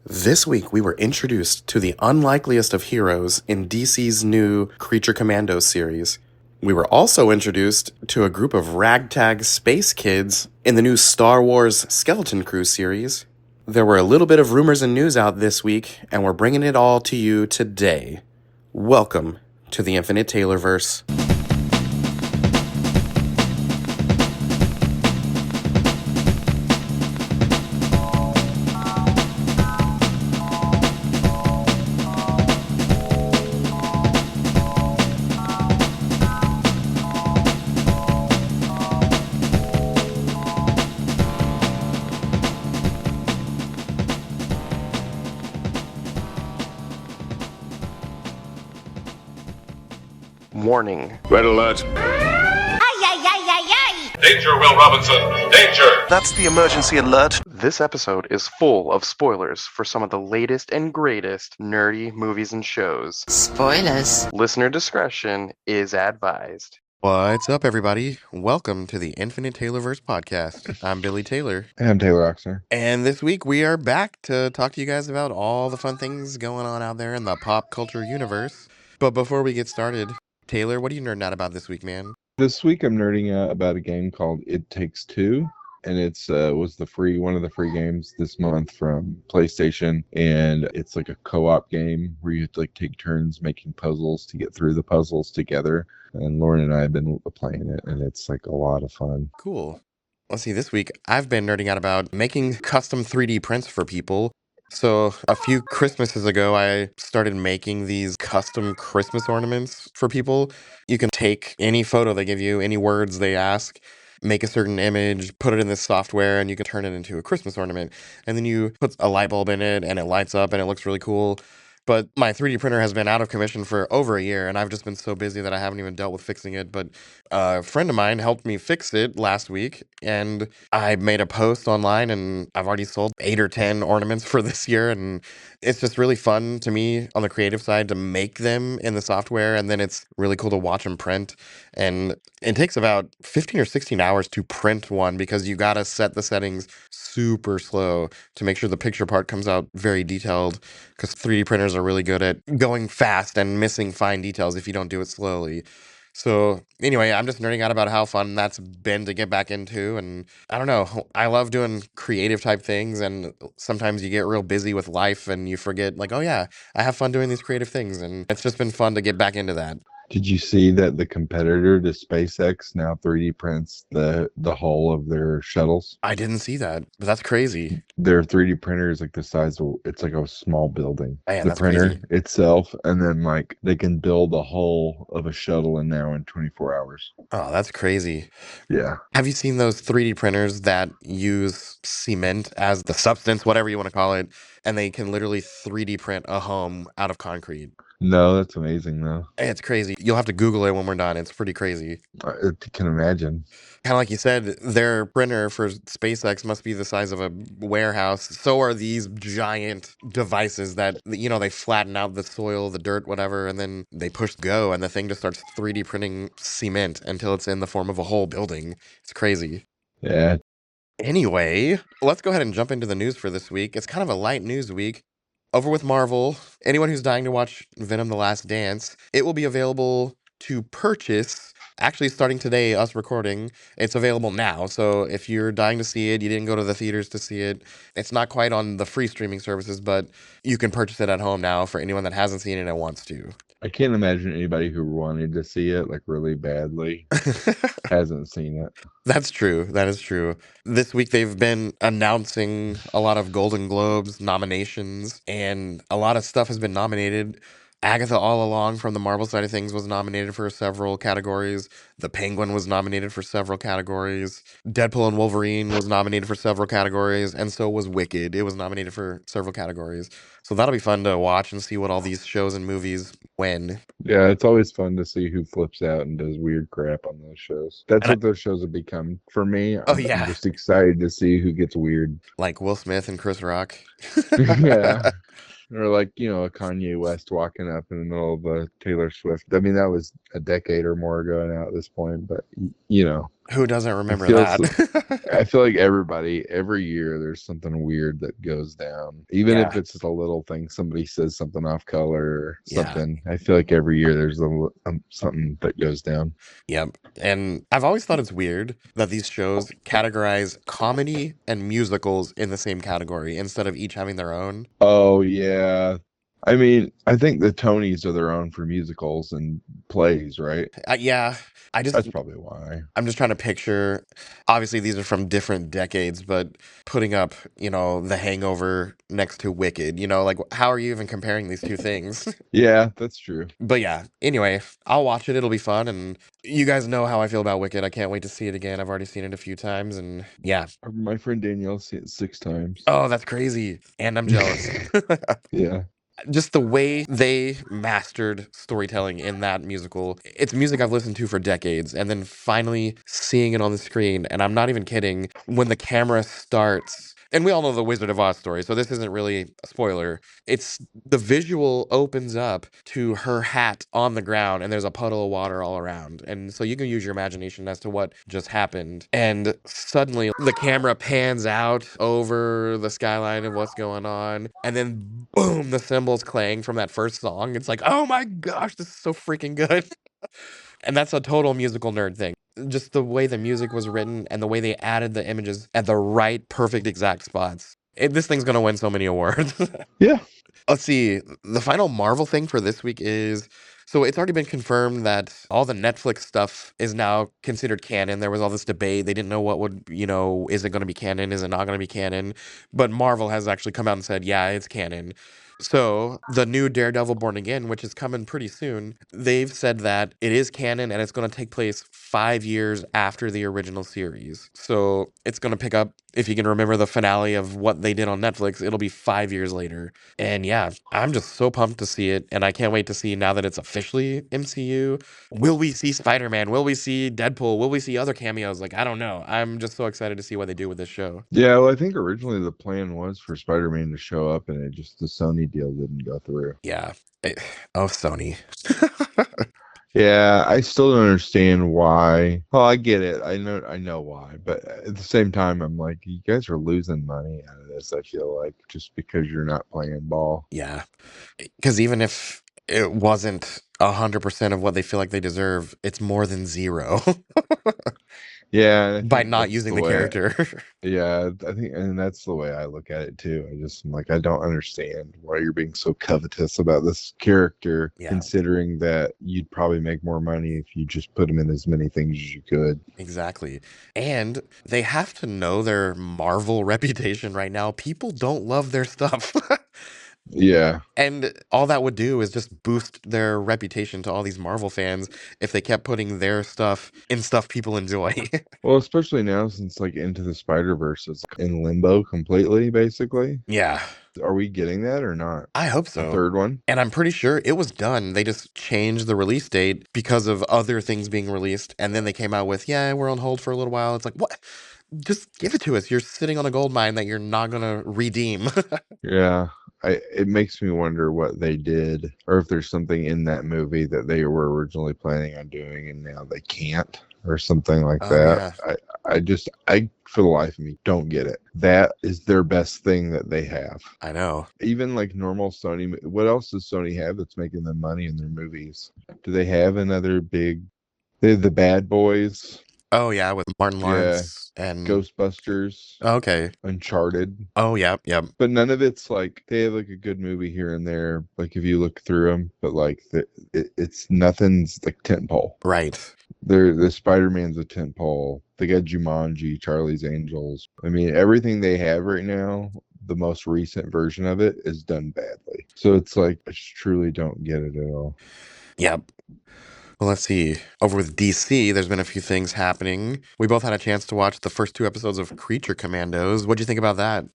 This week, we were introduced to the unlikeliest of heroes in DC's new Creature Commandos series. We were also introduced to a group of ragtag space kids in the new Star Wars Skeleton Crew series. There were a little bit of rumors and news out this week, and we're bringing it all to you today. Welcome to the Infinite Taylorverse. Warning. Red alert. Danger, Will Robinson! Danger! That's the emergency alert. This episode is full of spoilers for some of the latest and greatest nerdy movies and shows. Spoilers. Listener discretion is advised. What's up, everybody? Welcome to the Infinite Taylorverse podcast. I'm Billy Taylor. And I'm Taylor Oxner. And this week we are back to talk to you guys about all the fun things going on out there in the pop culture universe. But before we get started, Taylor, what are you nerding out about this week, man? This week I'm nerding out about a game called It Takes Two, and it's was one of the free games this month from PlayStation, and it's like a co-op game where you have to like take turns making puzzles to get through the puzzles together. And Lauren and I have been playing it, and it's like a lot of fun. Cool. Let's see, this week I've been nerding out about making custom 3D prints for people. So a few Christmases ago, I started making these custom Christmas ornaments for people. You can take any photo they give you, any words they ask, make a certain image, put it in this software, and you can turn it into a Christmas ornament. And then you put a light bulb in it, and it lights up, and it looks really cool. But my 3D printer has been out of commission for over a year, and I've just been so busy that I haven't even dealt with fixing it. But a friend of mine helped me fix it last week, and I made a post online, and I've already sold 8 or 10 ornaments for this year. And it's just really fun to me on the creative side to make them in the software, and then it's really cool to watch them print. And it takes about 15 or 16 hours to print one because you got to set the settings super slow to make sure the picture part comes out very detailed, because 3D printers are really good at going fast and missing fine details if you don't do it slowly. So anyway, I'm just nerding out about how fun that's been to get back into. And I don't know, I love doing creative type things. And sometimes you get real busy with life and you forget, like, oh yeah, I have fun doing these creative things. And it's just been fun to get back into that. Did you see that the competitor to SpaceX now 3D prints the hull of their shuttles? I didn't see that, but that's crazy. Their 3D printer is like the size of, it's like a small building. Man, the that's printer crazy. itself, and then like they can build the hull of a shuttle in 24 hours. Oh, that's crazy. Yeah. Have you seen those 3D printers that use cement as the substance, whatever you want to call it, and they can literally 3D print a home out of concrete? No, that's amazing though. It's crazy. You'll have to Google it when we're done. It's pretty crazy. I can imagine. Kind of like you said, their printer for SpaceX must be the size of a warehouse. So are these giant devices that, they flatten out the soil, the dirt, whatever, and then they push go, and the thing just starts 3D printing cement until it's in the form of a whole building. It's crazy. Yeah. Anyway, let's go ahead and jump into the news for this week. It's kind of a light news week. Over with Marvel, anyone who's dying to watch Venom: The Last Dance, it will be available to purchase. Actually, starting today, us recording, it's available now. So if you're dying to see it, you didn't go to the theaters to see it, it's not quite on the free streaming services, but you can purchase it at home now for anyone that hasn't seen it and wants to. I can't imagine anybody who wanted to see it like really badly hasn't seen it. That's true. That is true. This week they've been announcing a lot of Golden Globes nominations, and a lot of stuff has been nominated. Agatha All Along from the Marvel side of things was nominated for several categories. The Penguin was nominated for several categories. Deadpool and Wolverine was nominated for several categories, and so was Wicked. It was nominated for several categories. So that'll be fun to watch and see what all these shows and movies win. Yeah, it's always fun to see who flips out and does weird crap on those shows. That's And what those shows have become for me. Oh, I'm yeah. just excited to see who gets weird. Like Will Smith and Chris Rock. Yeah. Or like, a Kanye West walking up in the middle of a Taylor Swift. I mean, that was a decade or more ago now at this point, but Who doesn't It remember feels that? I feel like everybody, every year, there's something weird that goes down. Even if Yeah, it's just a little thing, somebody says something off color or yeah, something. I feel like every year there's something that goes down. yep. And I've always thought it's weird that these shows categorize comedy and musicals in the same category instead of each having their own. Oh, yeah. I mean, I think the Tonys are their own for musicals and plays, right? Yeah, I just That's probably why. I'm just trying to picture. Obviously, these are from different decades, but putting up, The Hangover next to Wicked, like how are you even comparing these two things? Yeah, that's true. But yeah, anyway, I'll watch it. It'll be fun, and you guys know how I feel about Wicked. I can't wait to see it again. I've already seen it a few times, and yeah. My friend Danielle's seen it 6 times. Oh, that's crazy, and I'm jealous. Yeah. Just the way they mastered storytelling in that musical. It's music I've listened to for decades, and then finally seeing it on the screen, and I'm not even kidding, when the camera starts, and we all know the Wizard of Oz story, so this isn't really a spoiler. It's the visual opens up to her hat on the ground, and there's a puddle of water all around. And so you can use your imagination as to what just happened. And suddenly the camera pans out over the skyline of what's going on, and then boom, the cymbals clang from that first song. It's like, oh my gosh, this is so freaking good. And that's a total musical nerd thing. Just the way the music was written and the way they added the images at the right, perfect, exact spots. This thing's gonna win so many awards. Yeah. Let's see. The final Marvel thing for this week is so it's already been confirmed that all the Netflix stuff is now considered canon. There was all this debate. They didn't know what would, is it going to be canon? Is it not going to be canon? But Marvel has actually come out and said, yeah, it's canon. So the new Daredevil Born Again, which is coming pretty soon, they've said that it is canon and it's going to take place 5 years after the original series. So it's going to pick up, if you can remember the finale of what they did on Netflix, it'll be 5 years later. And yeah, I'm just so pumped to see it. And I can't wait to see now that it's officially MCU. Will we see Spider Man? Will we see Deadpool? Will we see other cameos? Like, I don't know. I'm just so excited to see what they do with this show. Yeah, well, I think originally the plan was for Spider-Man to show up and it just the Sony deal didn't go through. Yeah. Oh, Sony. Yeah, I still don't understand why. Well, I get it. I know why, but at the same time I'm like, you guys are losing money out of this, I feel like, just because you're not playing ball. Yeah. Because even if it wasn't 100% of what they feel like they deserve, it's more than zero Yeah, and I by think not that's using the the way. character. Yeah, I think, and that's the way I look at it too. I'm like, I don't understand why you're being so covetous about this character, Yeah, considering that you'd probably make more money if you just put him in as many things as you could. exactly. And they have to know their Marvel reputation right now. People don't love their stuff. Yeah. And all that would do is just boost their reputation to all these Marvel fans if they kept putting their stuff in stuff people enjoy. Well, especially now since like Into the Spider-Verse is in limbo completely, basically. Yeah, Are we getting that or not? I hope A so. third one? And I'm pretty sure it was done. They just changed the release date because of other things being released. And then they came out with, yeah, we're on hold for a little while. It's like, what? Just give it to us. You're sitting on a gold mine that you're not going to redeem. Yeah. It makes me wonder what they did, or if there's something in that movie that they were originally planning on doing and now they can't, or something like Oh, that. yeah, I for the life of me don't get it. That is their best thing that they have. I know. Even like normal Sony, what else does Sony have that's making them money in their movies? Do they have another big? They have the Bad Boys. Oh, yeah, with Martin Yeah, Lawrence and. Ghostbusters, Okay. Uncharted. Oh, yeah, yeah. But none of it's like they have like a good movie here and there, like if you look through them. But like it's nothing's like tentpole. Right. The Spider-Man's a tentpole. They got Jumanji, Charlie's Angels. I mean, everything they have right now, the most recent version of it is done badly. So it's like I just truly don't get it at all. Yep. Well, let's see. Over with DC, there's been a few things happening. We both had a chance to watch the first 2 episodes of Creature Commandos. What'd you think about that?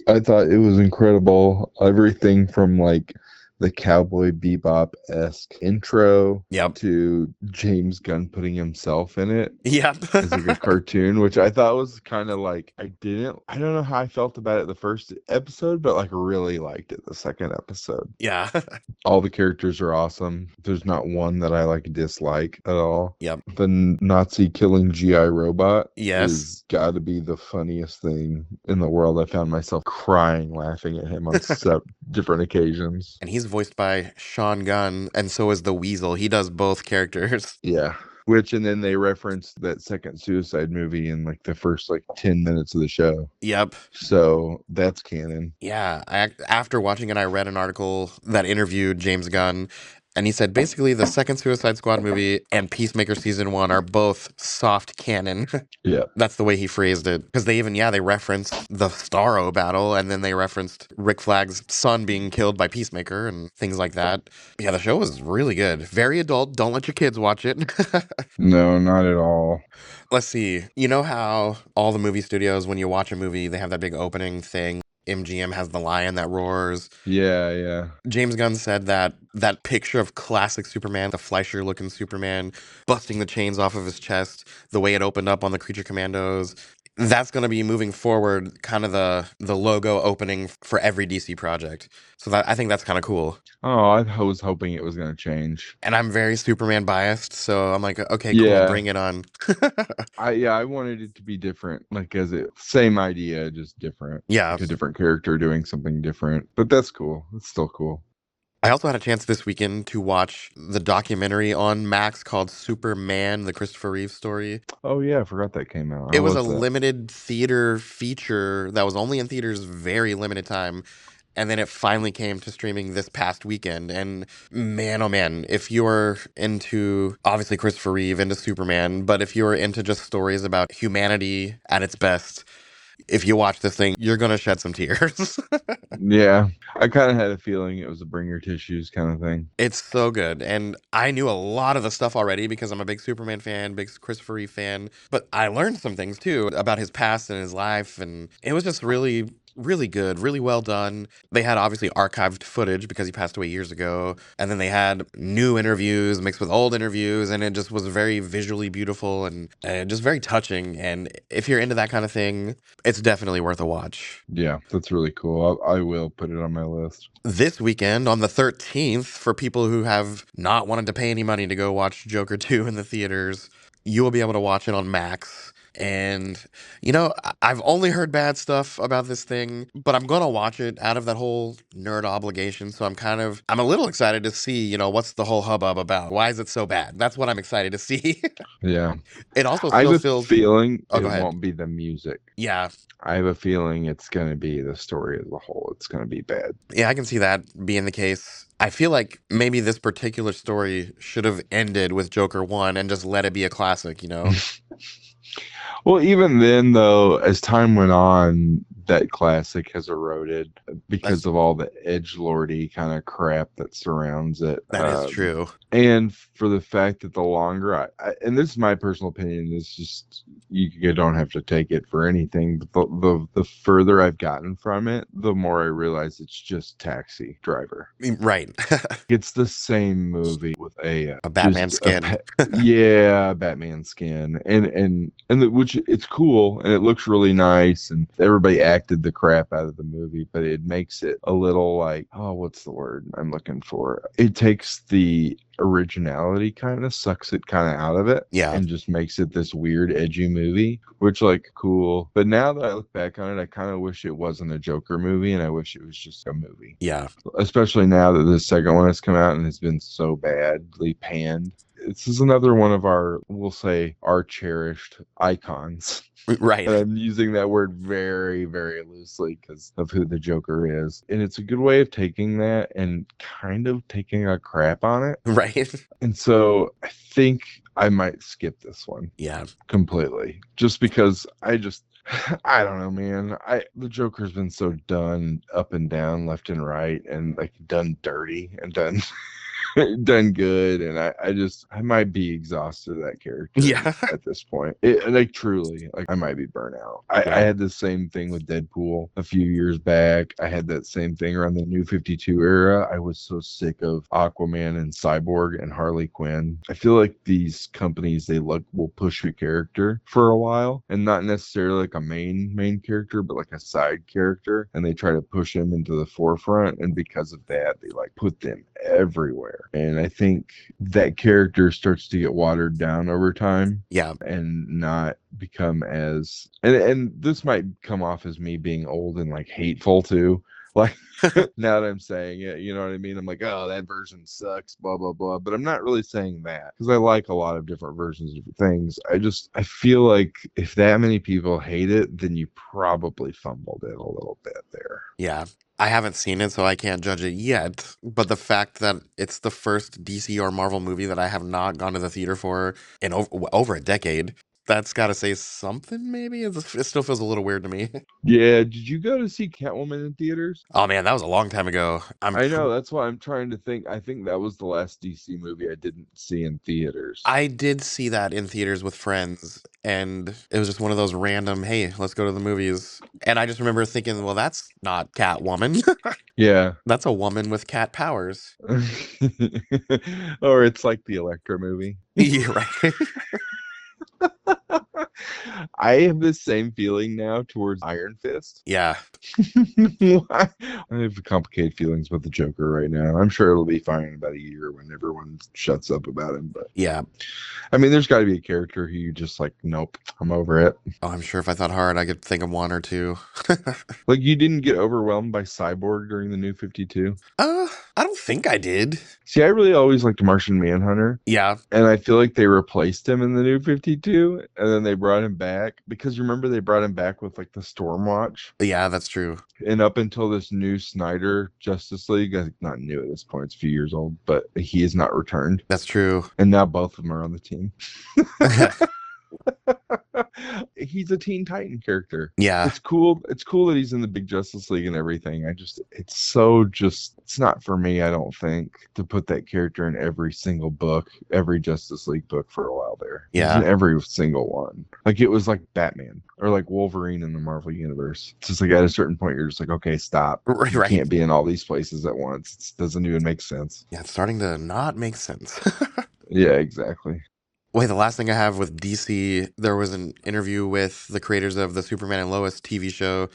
I thought it was incredible. Everything from like the Cowboy Bebop-esque intro Yep. to James Gunn putting himself in it Yep. as like a cartoon, which I thought was kind of like, I don't know how I felt about it the first episode, but like really liked it the second episode. Yeah. All the characters are awesome. There's not one that I like dislike at all. Yep. The Nazi killing GI robot Yes. is got to be the funniest thing in the world. I found myself crying laughing at him on different occasions. And he's voiced by Sean Gunn, and so is the Weasel. He does both characters. Yeah. And then they referenced that second Suicide movie in like the first like 10 minutes of the show. Yep. So that's canon. Yeah. After watching it, I read an article that interviewed James Gunn, and he said basically the second Suicide Squad movie and Peacemaker season 1 are both soft canon. Yeah. That's the way he phrased it. Because they referenced the Starro battle, and then they referenced Rick Flagg's son being killed by Peacemaker and things like that. Yeah, the show was really good. Very adult. Don't let your kids watch it. No, not at all. Let's see. You know how all the movie studios, when you watch a movie, they have that big opening thing? MGM has the lion that roars. Yeah. James Gunn said that that picture of classic Superman, the Fleischer-looking Superman, busting the chains off of his chest, the way it opened up on the Creature Commandos, that's going to be moving forward, kind of the logo opening for every DC project. So I think that's kind of cool. Oh, I was hoping it was going to change. And I'm very Superman biased, so I'm like, okay, Yeah. cool, bring it on. I wanted it to be different, like same idea, just different. Yeah. Like a different character doing something different. But that's cool. It's still cool. I also had a chance this weekend to watch the documentary on Max called Superman, the Christopher Reeve story. Oh yeah, I forgot that came out. It How was a was that? limited theater feature that was only in theaters very limited time. And then it finally came to streaming this past weekend. And man, oh man, if you're into, obviously, Christopher Reeve, into Superman, but if you're into just stories about humanity at its best, if you watch this thing, you're going to shed some tears. Yeah, I kind of had a feeling it was a bring your tissues kind of thing. It's so good. And I knew a lot of the stuff already because I'm a big Superman fan, big Christopher Reeve fan. But I learned some things too about his past and his life. And it was just really, really good, really well done. They had obviously archived footage because he passed away years ago. And then they had new interviews mixed with old interviews. And it just was very visually beautiful and just very touching. And if you're into that kind of thing, it's definitely worth a watch. Yeah, that's really cool. I will put it on my list. This weekend, on the 13th, for people who have not wanted to pay any money to go watch Joker 2 in the theaters, you will be able to watch it on Max. And, you know, I've only heard bad stuff about this thing, but I'm going to watch it out of that whole nerd obligation. So I'm a little excited to see, you know, what's the whole hubbub about? Why is it so bad? That's what I'm excited to see. Yeah. It also I have still a feels... feeling Oh, it go ahead. won't be the music. Yeah. I have a feeling it's going to be the story as a whole. It's going to be bad. Yeah, I can see that being the case. I feel like maybe this particular story should have ended with Joker 1 and just let it be a classic, you know? Well, even then, though, as time went on, that classic has eroded because of all the edgelordy kind of crap that surrounds it. That is true. And for the fact that the longer and this is my personal opinion, it's just you don't have to take it for anything. But the further I've gotten from it, the more I realize it's just Taxi Driver. Right. It's the same movie with a Batman skin. Yeah, Batman skin, and which it's cool and it looks really nice, and everybody acted the crap out of the movie, but it makes it a little like, oh, what's the word I'm looking for? It takes the originality, kind of sucks it kind of out of it, Yeah, and just makes it this weird edgy movie, which like cool. But now that I look back on it, I kind of wish it wasn't a Joker movie, and I wish it was just a movie. Yeah, especially now that the second one has come out and has been so badly panned. This is another one of our, we'll say, our cherished icons. Right. And I'm using that word very, very loosely because of who the Joker is. And it's a good way of taking that and kind of taking a crap on it. Right. And so I think I might skip this one. Yeah. Completely. Just because I don't know, man. The Joker's been so done up and down, left and right, and like done dirty and done done good, and I might be exhausted of that character Yeah. at this point. Like truly, like I might be burnt out. I Yeah. had the same thing with Deadpool a few years back. I had that same thing around the New 52 era. I was so sick of Aquaman and Cyborg and Harley Quinn. I feel like these companies will push a character for a while, and not necessarily like a main character, but like a side character, and they try to push him into the forefront, and because of that, they like put them everywhere. And I think that character starts to get watered down over time Yeah. and not become as and this might come off as me being old and like hateful too. Like now that I'm saying it, you know what I mean? I'm like, oh, that version sucks, blah blah blah. But I'm not really saying that because I like a lot of different versions of things. I feel like if that many people hate it, then you probably fumbled it a little bit there. Yeah. I haven't seen it, so I can't judge it yet. But the fact that it's the first DC or Marvel movie that I have not gone to the theater for in over a decade, that's got to say something, maybe? It still feels a little weird to me. Yeah, did you go to see Catwoman in theaters? Oh, man, that was a long time ago. I know, that's why I'm trying to think. I think that was the last DC movie I didn't see in theaters. I did see that in theaters with friends, and it was just one of those random, hey, let's go to the movies. And I just remember thinking, well, that's not Catwoman. Yeah. That's a woman with cat powers. Or it's like the Electra movie. Yeah, right. I have the same feeling now towards Iron Fist. Yeah. I have complicated feelings about the Joker right now. I'm sure it'll be fine in about a year when everyone shuts up about him. But Yeah. I mean, there's got to be a character who you just like, nope, I'm over it. Oh, I'm sure if I thought hard, I could think of one or two. Like, you didn't get overwhelmed by Cyborg during the New 52? I don't think I did. See, I really always liked Martian Manhunter. Yeah. And I feel like they replaced him in the New 52, and then they brought him back because remember they brought him back with like the Stormwatch. Yeah, that's true. And up until this new Snyder Justice League, not new at this point, it's a few years old, but he is not returned. That's true. And now both of them are on the team. He's a Teen Titan character. Yeah. It's cool. It's cool that he's in the big Justice League and everything. It's not for me, I don't think, to put that character in every single book, every Justice League book for a while there. Yeah. He's in every single one. Like it was like Batman or like Wolverine in the Marvel Universe. It's just like at a certain point, you're just like, okay, stop. Right. You can't be in all these places at once. It doesn't even make sense. Yeah, it's starting to not make sense. Yeah, exactly. Wait, the last thing I have with DC, there was an interview with the creators of the Superman and Lois TV show,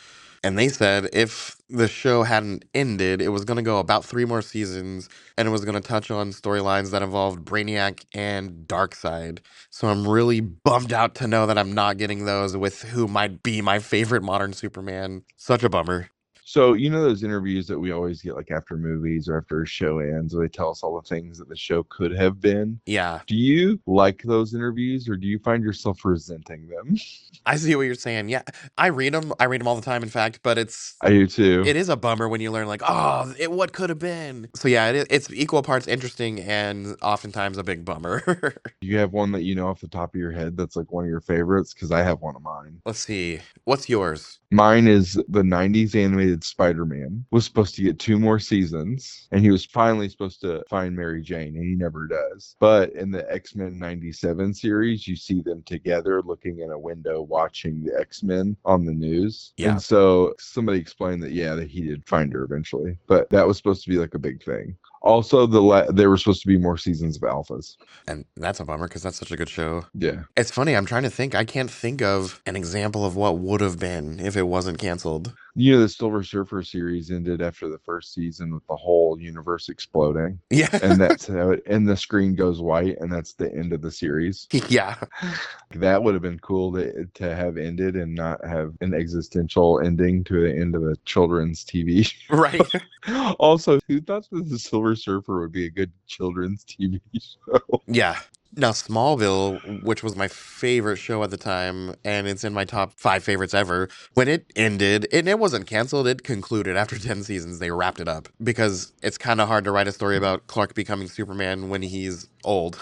and they said if the show hadn't ended, it was going to go about 3 more seasons, and it was going to touch on storylines that involved Brainiac and Darkseid. So I'm really bummed out to know that I'm not getting those with who might be my favorite modern Superman. Such a bummer. So, you know those interviews that we always get like after movies or after a show ends where they tell us all the things that the show could have been? Yeah. Do you like those interviews or do you find yourself resenting them? I see what you're saying. Yeah, I read them. I read them all the time, in fact, but I do too. it is a bummer when you learn like, oh, what could have been. So yeah, it's equal parts interesting and oftentimes a big bummer. Do you have one that you know off the top of your head that's like one of your favorites? Because I have one of mine. Let's see. What's yours? Mine is the 90s animated Spider-Man was supposed to get 2 more seasons, and he was finally supposed to find Mary Jane, and he never does. But in the X-Men 97 series, you see them together looking in a window watching the X-Men on the news. Yeah. And so somebody explained that, yeah, that he did find her eventually. But that was supposed to be like a big thing. Also, there were supposed to be more seasons of Alphas. And that's a bummer because that's such a good show. Yeah. It's funny. I'm trying to think. I can't think of an example of what would have been if it wasn't canceled. You know, the Silver Surfer series ended after the first season with the whole universe exploding. Yeah. And that's how and the screen goes white, and that's the end of the series. Yeah. That would have been cool to have ended and not have an existential ending to the end of a children's TV show. Right. Also, who thought that the Silver Surfer would be a good children's TV show? Yeah. Now, Smallville, which was my favorite show at the time, and it's in my top 5 favorites ever, when it ended, and it wasn't canceled, it concluded after 10 seasons, they wrapped it up. Because it's kind of hard to write a story about Clark becoming Superman when he's old.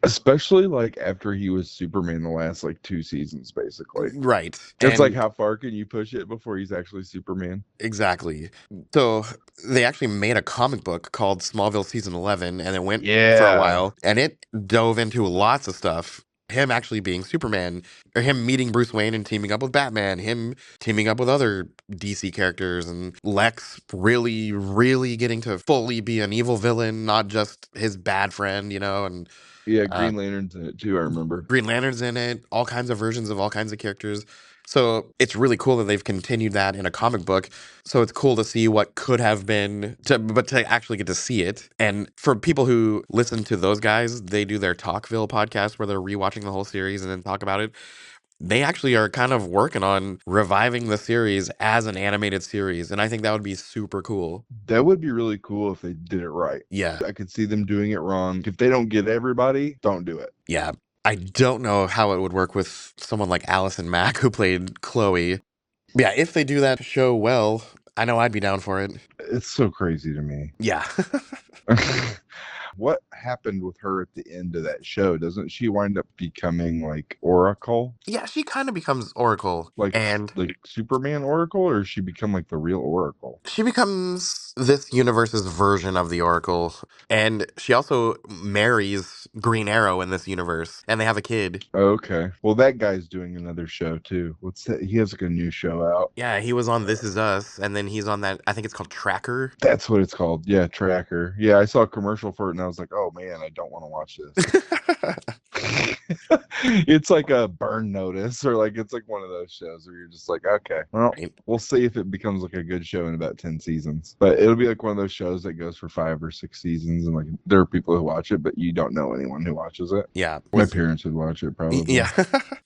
Especially like after he was Superman the last like 2 seasons, basically. Right. It's like And how far can you push it before he's actually Superman? exactly. So they actually made a comic book called Smallville Season 11, and it went for a Yeah. while, and it dove into lots of stuff. Him actually being Superman, or him meeting Bruce Wayne and teaming up with Batman, him teaming up with other DC characters, and Lex really, really getting to fully be an evil villain, not just his bad friend, and Yeah, uh, Green Lantern's in it too, I remember. Green Lantern's in it, all kinds of versions of all kinds of characters. So it's really cool that they've continued that in a comic book. So it's cool to see what could have been, but to actually get to see it. And for people who listen to those guys, they do their Talkville podcast where they're rewatching the whole series and then talk about it. They actually are kind of working on reviving the series as an animated series. And I think that would be super cool. That would be really cool if they did it right. Yeah. I could see them doing it wrong. If they don't get everybody, don't do it. Yeah. I don't know how it would work with someone like Allison Mack, who played Chloe. Yeah, if they do that show well, I know I'd be down for it. It's so crazy to me. Yeah. What happened with her at the end of that show? Doesn't she wind up becoming like Oracle? Yeah, she kind of becomes Oracle. Like And Superman Oracle, or does she become like the real Oracle? she becomes this universe's version of the Oracle. And she also marries Green Arrow in this universe. And they have a kid. Okay. Well, that guy's doing another show too. What's that? He has like a new show out. Yeah, he was on This Is Us. And then he's on that, I think it's called Tracker. That's what it's called. Yeah, Tracker. Yeah, I saw a commercial for it and I was like, oh man, I don't want to watch this. It's like a burn notice, or like it's like one of those shows where you're just like, okay, well, Right. we'll see if it becomes like a good show in about 10 seasons. But it'll be like one of those shows that goes for 5 or 6 seasons, and like there are people who watch it, but you don't know anyone who watches it. Yeah. My parents would watch it probably. Yeah.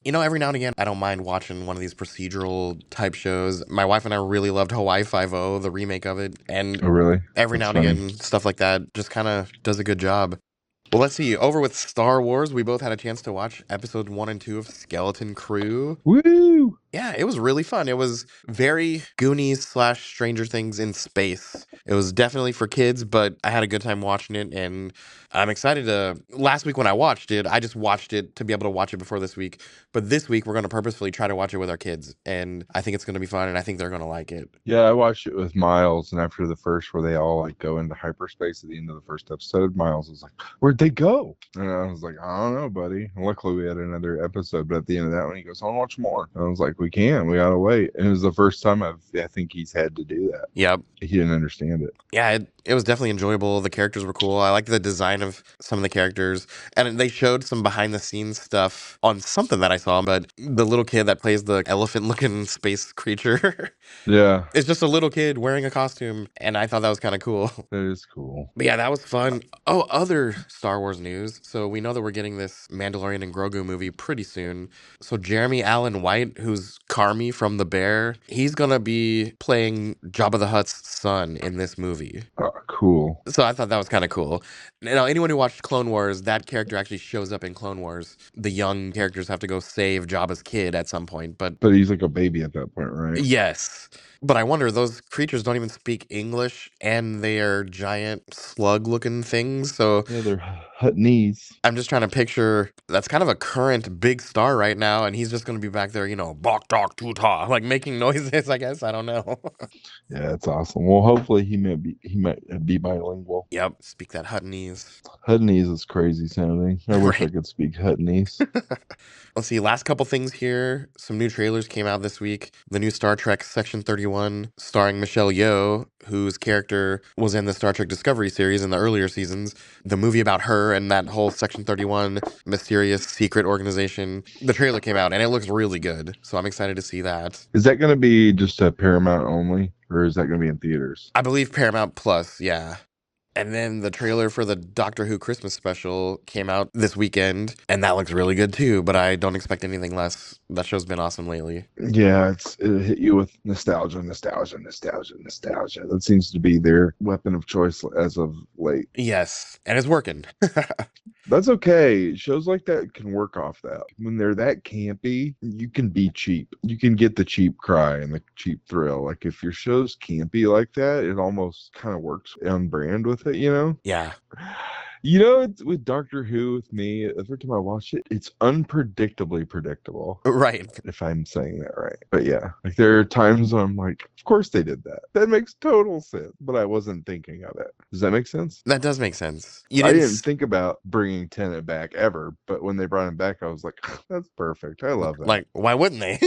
Every now and again, I don't mind watching one of these procedural type shows. My wife and I really loved Hawaii Five-O, the remake of it. And Oh, really? every That's now and funny. again, stuff like that just kind of does a good job. Well, let's see. Over with Star Wars, we both had a chance to watch episode 1 and 2 of Skeleton Crew. Woo! Yeah, it was really fun. It was very Goonies / Stranger Things in space. It was definitely for kids, but I had a good time watching it, and I'm excited to. Last week when I watched it, I just watched it to be able to watch it before this week. But this week, we're going to purposefully try to watch it with our kids, and I think it's going to be fun, and I think they're going to like it. Yeah, I watched it with Miles, and after the first, where they all like go into hyperspace at the end of the first episode, Miles was like, "Where'd they go?" And I was like, "I don't know, buddy." And luckily, we had another episode, but at the end of that one, he goes, "I want to watch more." And I was like, "We can't. We gotta wait." And it was the first time I think he's had to do that. Yep. He didn't understand it. Yeah, it was definitely enjoyable. The characters were cool. I liked the design of some of the characters. And they showed some behind the scenes stuff on something that I saw, but the little kid that plays the elephant looking space creature Yeah, is just a little kid wearing a costume. And I thought that was kind of cool. that is cool. But yeah, that was fun. Oh, other Star Wars news. So we know that we're getting this Mandalorian and Grogu movie pretty soon. So Jeremy Allen White, who's Carmi from The Bear, he's going to be playing Jabba the Hutt's son in this movie. Cool. So I thought that was kind of cool. Now, anyone who watched Clone Wars, that character actually shows up in Clone Wars. The young characters have to go save Jabba's kid at some point. But But he's like a baby at that point, right? yes. But I wonder, those creatures don't even speak English, and they are giant slug-looking things. So Yeah, they're hut knees. I'm just trying to picture, that's kind of a current big star right now, and he's just going to be back there, bok dok tuta, like making noises, I guess. I don't know. Yeah, that's awesome. Well, hopefully he might be bilingual. Yep, speak that Huttonese. Huttonese is crazy sounding. I wish I Right. could speak Huttonese. Let's see, last couple things here. Some new trailers came out this week. The new Star Trek Section 31, starring Michelle Yeoh, whose character was in the Star Trek Discovery series in the earlier seasons. The movie about her and that whole Section 31 mysterious secret organization. The trailer came out, and it looks really good. So I'm excited to see that. Is that going to be just a Paramount only, or is that going to be in theaters? I believe Paramount Plus, yeah. And then the trailer for the Doctor Who Christmas special came out this weekend, and that looks really good too, but I don't expect anything less. That show's been awesome lately. Yeah, it hit you with nostalgia. That seems to be their weapon of choice as of late. Yes, and it's working. That's okay. Shows like that can work off that. When they're that campy, you can be cheap. You can get the cheap cry and the cheap thrill. Like if your show's campy like that, it almost kind of works on brand with it, Yeah. You know, it's, with Doctor Who, with me, every time I watch it, it's unpredictably predictable. Right. If I'm saying that right. But yeah, like there are times when I'm like, of course they did that. That makes total sense. But I wasn't thinking of it. Does that make sense? That does make sense. You I didn't didn't think about bringing Tennant back ever, but when they brought him back, I was like, that's perfect. I love that. like, why wouldn't they?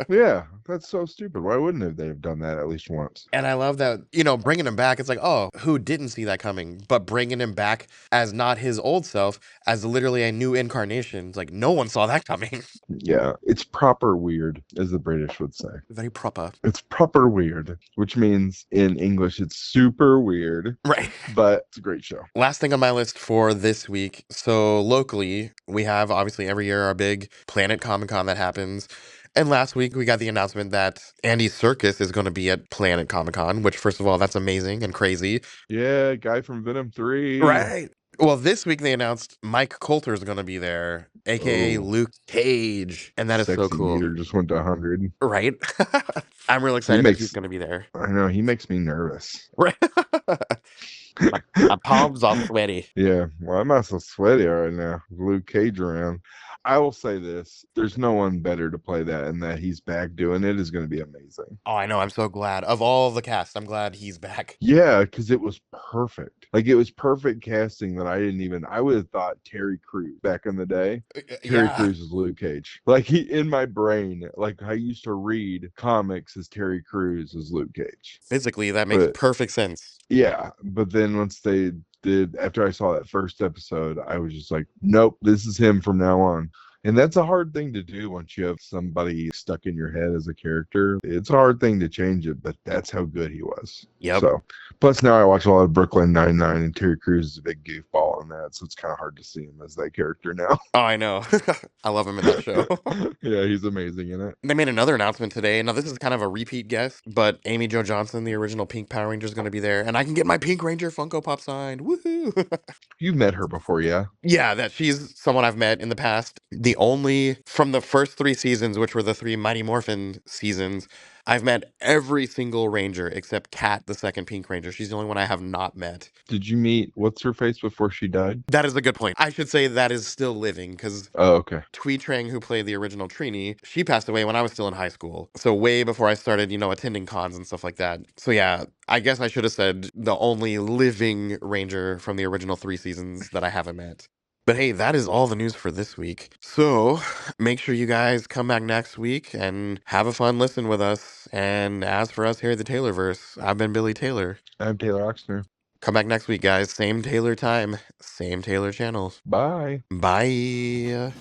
Yeah, that's so stupid. Why wouldn't they have done that at least once? And I love that, you know, bringing him back, it's like, oh, who didn't see that coming? But bringing him back as not his old self, as literally a new incarnation, it's like, no one saw that coming. Yeah, it's proper weird, as the British would say. Very proper. It's proper weird, which means in English it's super weird, Right. but it's a great show. Last thing on my list for this week. So locally, we have obviously every year our big Planet Comic Con that happens. And last week we got the announcement that Andy Serkis is going to be at Planet Comic Con, which first of all, that's amazing and crazy. Yeah, guy from Venom 3. Right. Well, this week they announced Mike Coulter is going to be there, aka Oh, Luke Cage, and that is so sexy cool. meter just went to 100. Right? I'm real He excited that he's makes, going to be there. I know, he makes me nervous. Right. my palms are sweaty. Yeah, well, I'm also sweaty right now. Luke Cage around. I will say this: there's no one better to play that, and that he's back doing it is going to be amazing. Oh, I know. I'm so glad. Of all the cast, I'm glad he's back. Yeah, because it was perfect. Like it was perfect casting that I would have thought Terry Crews back in the day. Terry Yeah. Crews is Luke Cage. Like he in my brain, like I used to read comics as Terry Crews as Luke Cage. Physically, that makes But perfect sense. yeah, but then once they did, after I saw that first episode, I was just like, nope, this is him from now on. And that's a hard thing to do once you have somebody stuck in your head as a character. It's a hard thing to change it, but that's how good he was. Yep. So, plus now I watch a lot of Brooklyn Nine-Nine, and Terry Crews is a big goofball in that, so it's kind of hard to see him as that character now. Oh, I know. I love him in that show. Yeah, he's amazing in it. They made another announcement today. Now, this is kind of a repeat guest, but Amy Jo Johnson, the original Pink Power Ranger, is going to be there, and I can get my Pink Ranger Funko Pop signed. Woohoo! You've met her before, yeah? Yeah, that she's someone I've met in the past. The only from the first 3 seasons, which were the 3 Mighty Morphin seasons, I've met every single Ranger except Kat, the second Pink Ranger. She's the only one I have not met. Did you meet what's her face before she died? That is a good point. I should say that is still living because Oh, okay. Twee Trang, who played the original Trini, she passed away when I was still in high school. So way before I started, you know, attending cons and stuff like that. So yeah, I guess I should have said the only living Ranger from the original 3 seasons that I haven't met. But hey, that is all the news for this week. So make sure you guys come back next week and have a fun listen with us. And as for us here at the Taylorverse, I've been Billy Taylor. I'm Taylor Oxner. Come back next week, guys. Same Taylor time, same Taylor channel. Bye. Bye.